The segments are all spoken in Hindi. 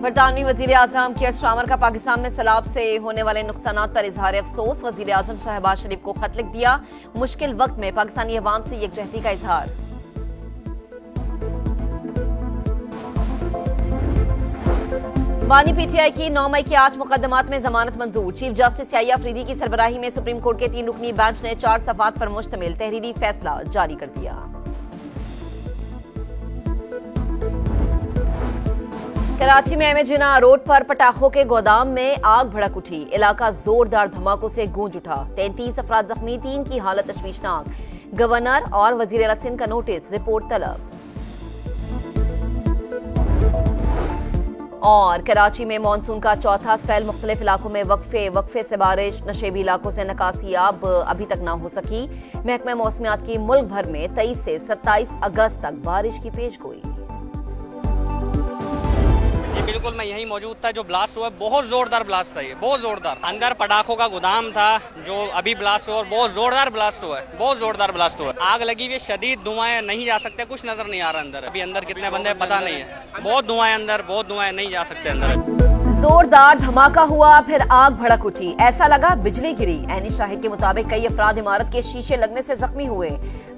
बरतानवी वजीर आजम कियर स्टारमर का पाकिस्तान में सैलाब से होने वाले नुकसानात पर इजहार अफसोस। वजीर आजम शहबाज शरीफ को खत लिख दिया। मुश्किल वक्त में पाकिस्तानी अवाम से यकजहती का इजहार। बानी पीटीआई की 9 मई के 8 मुकदमात में जमानत मंजूर। चीफ जस्टिस याहिया अफरीदी की सरबराही में सुप्रीम कोर्ट के 3 रुकनी बेंच ने 4 सफात पर मुश्तमिल तहरीरी फैसला जारी कर दिया। कराची में एम जिना रोड पर पटाखों के गोदाम में आग भड़क उठी। इलाका जोरदार धमाकों से गूंज उठा। 33 अफराद जख्मी, 3 की हालत तशवीशनाक। गवर्नर और वजीर आला सिंध का नोटिस, रिपोर्ट तलब। और कराची में मानसून का चौथा स्पेल, मुख्तलिफ इलाकों में वक्फे से बारिश। नशेबी इलाकों से निकासी अब अभी तक ना हो सकी। महकमा मौसमियात की मुल्क भर में 23 से 27 अगस्त तक बारिश की पेशगोई। बिल्कुल मैं यहीं मौजूद था। जो ब्लास्ट हुआ बहुत जोरदार ब्लास्ट था, ये बहुत जोरदार। अंदर पटाखों का गोदाम था जो अभी ब्लास्ट हुआ और बहुत जोरदार ब्लास्ट हुआ है, बहुत जोरदार ब्लास्ट हुआ है। आग लगी हुई, शदीद धुआं, नहीं जा सकते, कुछ नजर नहीं आ रहा अंदर। अभी अंदर कितने बंदे पता नहीं है, बहुत धुआं अंदर, बहुत धुआं, नहीं जा सकते अंदर। जोरदार धमाका हुआ, फिर आग भड़क उठी, ऐसा लगा बिजली गिरी। ऐनी शाहिद के मुताबिक कई अफराद इमारत के शीशे लगने से जख्मी हुए।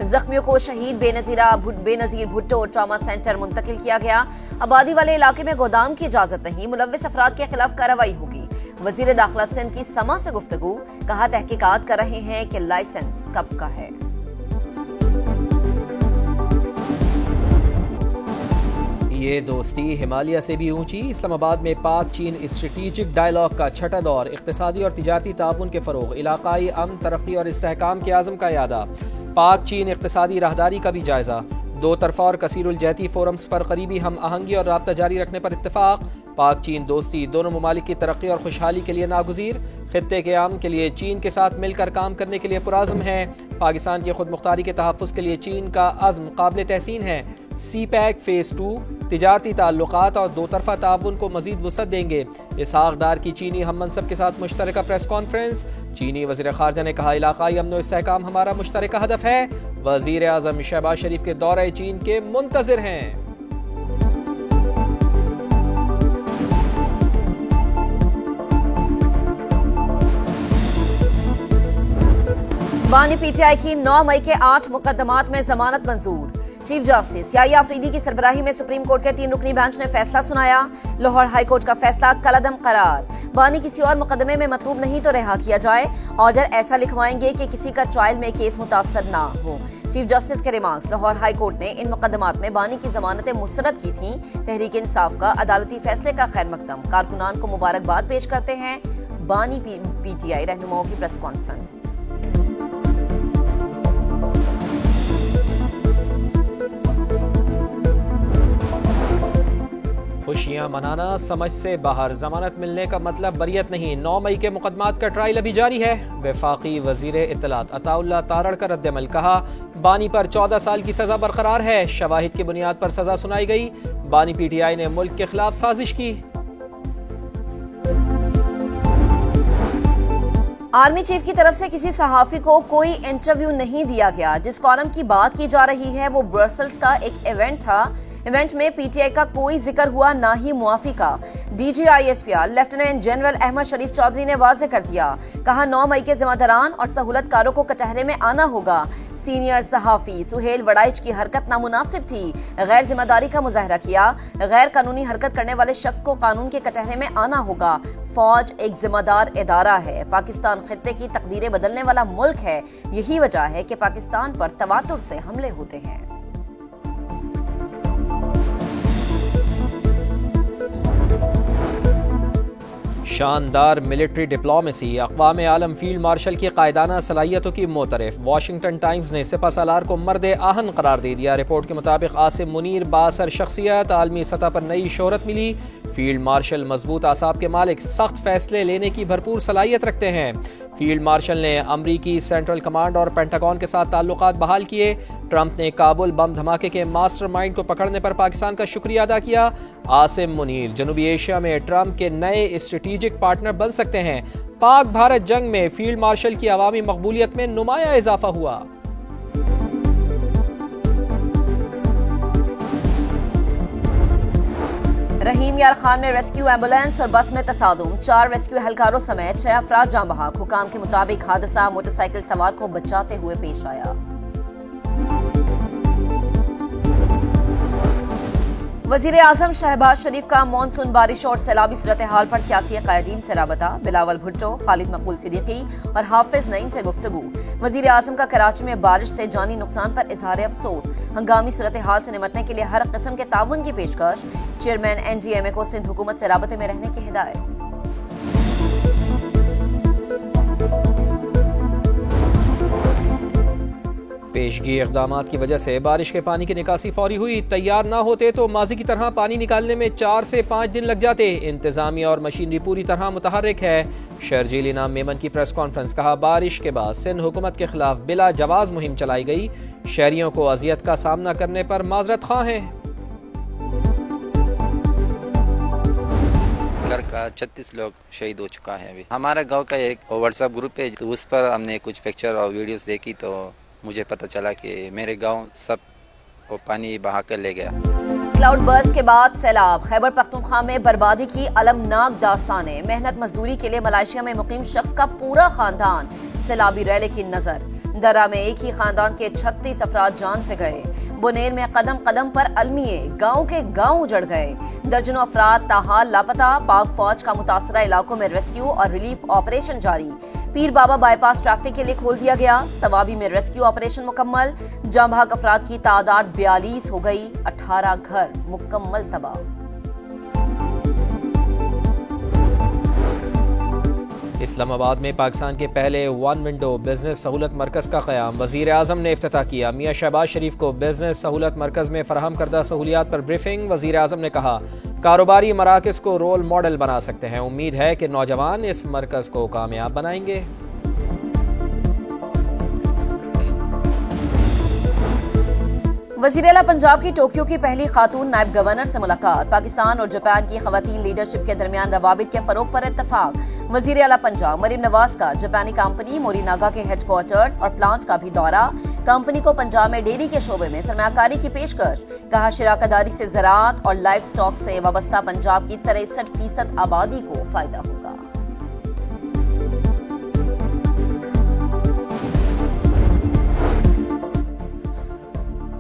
जख्मियों को शहीद बेनजीर भुट्टो ट्रामा सेंटर मुंतकिल किया गया। आबादी वाले इलाके में गोदाम की इजाजत नहीं, मुलव्विस अफराद के खिलाफ कार्रवाई होगी। वजीर दाखिला सिंध की समा से गुफ्तगू, कहा तहकीकात कर रहे हैं कि लाइसेंस कब का है। ये दोस्ती हिमालय से भी ऊंची। इस्लामाबाद में पाक चीन स्ट्रेटेजिक डायलॉग का छठा दौर, इक़्तिसादी और तिजारती ताउन के फ़रोग़, इलाकाई अमन, तरक्की और इस्तेहकाम के आज़म का यादा। पाक चीन इक़्तिसादी राहदारी का भी जायज़ा। दो तरफ़ा और कसीरुल जहती फोरम्स पर करीबी हम आहंगी और राब्ता जारी रखने पर इत्तेफाक। पाक चीन दोस्ती दोनों ममालिक की तरक्की और खुशहाली के लिए नागुज़ीर। खित्ते के आम के लिए चीन के साथ मिलकर काम करने के लिए पुराज़्म है। पाकिस्तान की खुद मुख्तारी के तहफ़्फ़ुज़ के लिए चीन का अज़्म काबिल तहसीन है। CPEC फ़ेज़ 2 तिजारती ताल्लुकात और दो तरफ़ा ताउन को मज़ीद वुसअत देंगे। इसहाक़ डार की चीनी हम मनसब के साथ मुश्तरका प्रेस कॉन्फ्रेंस। चीनी वज़ीर ख़ारजा ने कहा, इलाक़ाई अमन व इस्तेहकाम हमारा मुश्तरका हदफ है। वज़ीर आज़म शहबाज शरीफ के दौरे चीन के मुंतज़िर हैं। बानी पीटीआई की 9 मई के 8 मुकदमात में जमानत मंजूर। चीफ जस्टिस याहिया अफरीदी की सरबराही में सुप्रीम कोर्ट के 3 रुकनी बेंच ने फैसला सुनाया। लाहौर हाई कोर्ट का फैसला कलअदम करार। बानी किसी और मुकदमे में मतलूब नहीं तो रिहा किया जाए। ऑर्डर ऐसा लिखवाएंगे कि किसी का ट्रायल में केस मुतासर ना हो। चीफ जस्टिस के रिमार्क्स। लाहौर हाई कोर्ट ने इन मुकदमात में बानी की जमानतें मुस्तरद की थी। तहरीक इंसाफ का अदालती फैसले का खैर मकदम। कारकुनान को मुबारकबाद पेश करते हैं। बानी पीटीआई रहनुमाओं की प्रेस कॉन्फ्रेंस। खुशियां मनाना समझ से बाहर, जमानत मिलने का मतलब बरियत नहीं। 9 मई के मुकदमात का ट्रायल अभी जारी है। वफाकी वजीर इत्तलात अताउल्लाह तारड़ का रद्दअमल, कहा बानी पर 14 साल की सजा बरकरार है। शवाहिद की बुनियाद पर सजा सुनाई गई। बानी पीटीआई ने मुल्क के खिलाफ साजिश की। आर्मी चीफ की तरफ से किसी सहाफी को कोई इंटरव्यू नहीं दिया गया। जिस कॉलम की बात की जा रही है वो ब्रसेल्स का एक इवेंट था। इवेंट में पीटीआई का कोई जिक्र हुआ, ना ही मुआफी का। DGISPR लेफ्टिनेंट जनरल अहमद शरीफ चौधरी ने वाज़ेह कर दिया। कहा 9 मई के जिम्मेदारान और सहूलतकारों को कचहरे में आना होगा। सीनियर सहाफी सुहेल वड़ाइच की हरकत नामुनासिब थी, गैर जिम्मेदारी का मुजाहरा किया। गैर कानूनी हरकत करने वाले शख्स को कानून के कचहरे में आना होगा। फौज एक जिम्मेदार इदारा है। पाकिस्तान खित्ते की तकदीरें बदलने वाला मुल्क है। यही वजह है कि पाकिस्तान पर तवातुर से हमले होते हैं। शानदार मिलिट्री डिप्लोमेसी, अक़वाम आलम फील्ड मार्शल की कायदाना सलाहियतों की मोतरफ। वाशिंगटन टाइम्स ने सिपह सालार को मर्द आहन करार दे दिया। रिपोर्ट के मुताबिक आसिम मुनीर बासर शख्सियत, आलमी सतह पर नई शोहरत मिली। फील्ड मार्शल मजबूत आसाब के मालिक, सख्त फैसले लेने की भरपूर सलाहियत रखते हैं। फील्ड मार्शल ने अमरीकी सेंट्रल कमांड और पेंटागन के साथ ताल्लुकात बहाल किए। ट्रंप ने काबुल बम धमाके के मास्टरमाइंड को पकड़ने पर पाकिस्तान का शुक्रिया अदा किया। आसिम मुनीर जनूबी एशिया में ट्रंप के नए स्ट्रेटेजिक पार्टनर बन सकते हैं। पाक भारत जंग में फील्ड मार्शल की अवामी मकबूलियत में नुमाया इजाफा हुआ। रहीम यार खान में रेस्क्यू एम्बुलेंस और बस में तसादुम, 4 रेस्क्यू एहलकारों समेत 6 अफराद जान बहक। हुकाम के मुताबिक हादसा मोटरसाइकिल सवार को बचाते हुए पेश आया। वजीर आजम शहबाज शरीफ का मॉनसून बारिश और सैलाबी सूरत हाल पर सियासी कायदीन से राबता। बिलावल भुट्टो, खालिद मकबूल सिद्दीकी और हाफिज नईम से गुफ्तगू। वजीर आजम का कराची में बारिश से जानी नुकसान पर इजहार अफसोस। हंगामी सूरत हाल से निमटने के लिए हर किस्म के ताउन की पेशकश। चेयरमैन NDMA को सिंध हुकूमत से राबते में रहने की हिदायत। पेशगी इक़दामात की वजह से बारिश के पानी की निकासी फौरी हुई। तैयार ना होते तो माजी की तरह पानी निकालने में 4 से 5 दिन लग जाते। इंतजामिया और मशीनरी पूरी तरह मुतहर्रिक है। शहरजील इनाम मेमन की प्रेस कॉन्फ्रेंस, कहा बारिश के बाद सिंध हुकूमत के खिलाफ बिला जवाज मुहिम चलाई गई। शहरियों को अजियत का सामना करने पर माजरत ख्वाह हैं। घर का 36 लोग शहीद हो चुका है। अभी हमारा गांव का एक व्हाट्सएप ग्रुप है, तो उस पर हमने कुछ पिक्चर और वीडियोस देखी तो मुझे पता चला कि मेरे गांव सब वो पानी बहा कर ले गया। क्लाउड बर्स्ट के बाद सैलाब। खैबर पख्तूनख्वा में बर्बादी की अलमनाक दास्तानें। मेहनत मजदूरी के लिए मलेशिया में मुकीम शख्स का पूरा खानदान सैलाबी रैले की नजर। दर्रा में एक ही खानदान के 36 अफराद जान से गए। बुनेर में कदम कदम पर अलमिए, गांव के गांव उजड़ गए। दर्जनों अफराद ताहाल लापता। पाक फौज का मुतासरा इलाकों में रेस्क्यू और रिलीफ ऑपरेशन जारी। पीर बाबा बाईपास ट्रैफिक के लिए खोल दिया गया। तवाबी में रेस्क्यू ऑपरेशन मुकम्मल। जान बहक अफराद की तादाद 42 हो गई। 18 घर मुकम्मल तबाह। इस्लामाबाद में पाकिस्तान के पहले 1 विंडो बिजनेस सहूलत मरकज का क़याम। वज़ीर आज़म ने इफ्तिताह किया। मियां शहबाज शरीफ को बिजनेस सहूलत मरकज में फराहम करदा सहूलियात पर ब्रीफिंग। वज़ीर आज़म ने कहा कारोबारी मराकज़ को रोल मॉडल बना सकते हैं। उम्मीद है कि नौजवान इस मरकज़ को कामयाब बनाएंगे। वज़ीर आला पंजाब की टोक्यो की पहली खातून नायब गवर्नर से मुलाकात। पाकिस्तान और जापान की खवातीन लीडरशिप के दरमियान रवाबित के फरोग पर इत्तफाक। वज़ीर आला पंजाब मरीम नवाज का जापानी कंपनी मोरीनागा के हेडक्वार्टर्स और प्लांट का भी दौरा। कंपनी को पंजाब में डेयरी के शोबे में सरमायाकारी की पेशकश। कहा शराकतदारी से ज़राअत और लाइव स्टॉक से वाबस्ता पंजाब की 63% आबादी को फायदा होगा।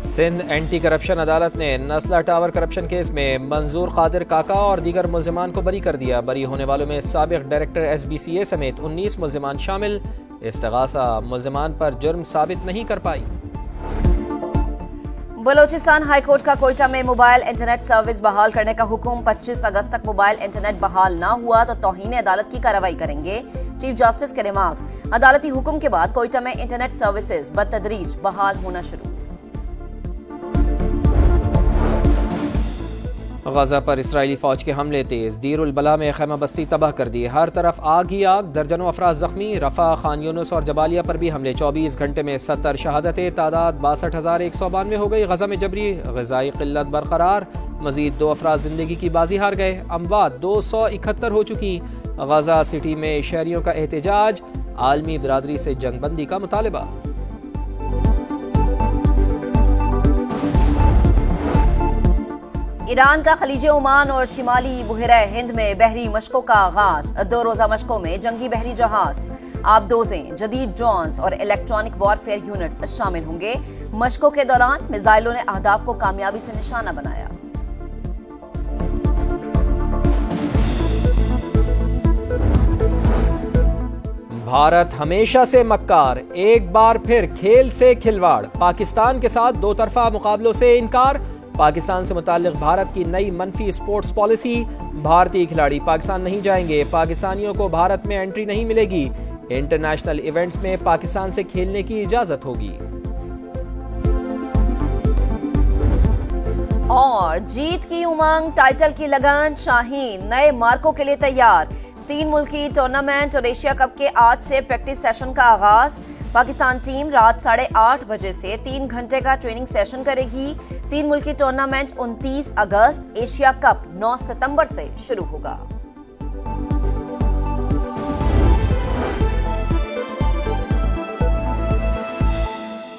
सिंध एंटी करप्शन अदालत ने नस्ला टावर करप्शन केस में मंजूर कादिर काका और दीगर मुल्जिमान को बरी कर दिया। बरी होने वालों में साबिक डायरेक्टर SBCA समेत 19 मुल्जिमान शामिल। इस्तिगासा मुल्जिमान पर जुर्म साबित नहीं कर पाई। बलोचिस्तान हाई कोर्ट का कोयटा में मोबाइल इंटरनेट सर्विस बहाल करने का हुक्म। 25 अगस्त तक मोबाइल इंटरनेट बहाल ना हुआ तो तौहीन अदालत की कार्रवाई करेंगे। चीफ जस्टिस के रिमार्क्स। अदालती हुक्म के बाद कोयटा में इंटरनेट सर्विसेज बतदरीज बहाल होना शुरू। गजा पर इसराइली फौज के हमले तेज। दीर उल बला में खैमा बस्ती तबाह कर दी। हर तरफ आग ही आग। दर्जनों अफराद जख्मी। रफा, खान यूनुस और जबालिया पर भी हमले। 24 घंटे में 70 शहादतें। तादाद 62,192 हो गई। गजा में जबरी ग़िज़ाई क़िल्लत बरकरार। मजीद 2 अफराद जिंदगी की बाजी हार गए। अमवात 271 हो चुकी। गजा सिटी में शहरियों का एहतजाज। आलमी बिरादरी से जंगबंदी का मुतालबा। ईरान का खलीज ओमान और शिमाली बुहरा हिंद में बहरी मशकों का आगाज। 2 रोजा मशकों में जंगी बहरी जहाज, आबदोजें, जदीद ड्रोन्स और इलेक्ट्रॉनिक वॉरफेयर यूनिट्स शामिल होंगे। मशकों के दौरान मिसाइलों ने अहदाफ को कामयाबी से निशाना बनाया। भारत हमेशा से मक्कार। एक बार फिर खेल से खिलवाड़। पाकिस्तान के साथ 2 तरफा मुकाबलों से इनकार। पाकिस्तान से मुताल्लिक भारत की नई मनफी स्पोर्ट्स पॉलिसी। भारतीय खिलाड़ी पाकिस्तान नहीं जाएंगे। पाकिस्तानियों को भारत में एंट्री नहीं मिलेगी। इंटरनेशनल इवेंट्स में पाकिस्तान से खेलने की इजाजत होगी। और जीत की उमंग, टाइटल की लगन। शाहीन नए मार्कों के लिए तैयार। 3 मुल्की टूर्नामेंट और एशिया कप के आज से प्रैक्टिस सेशन का आगाज। पाकिस्तान टीम रात 8:30 बजे से 3 घंटे का ट्रेनिंग सेशन करेगी। 3 मुल्की टूर्नामेंट 29 अगस्त, एशिया कप 9 सितंबर से शुरू होगा।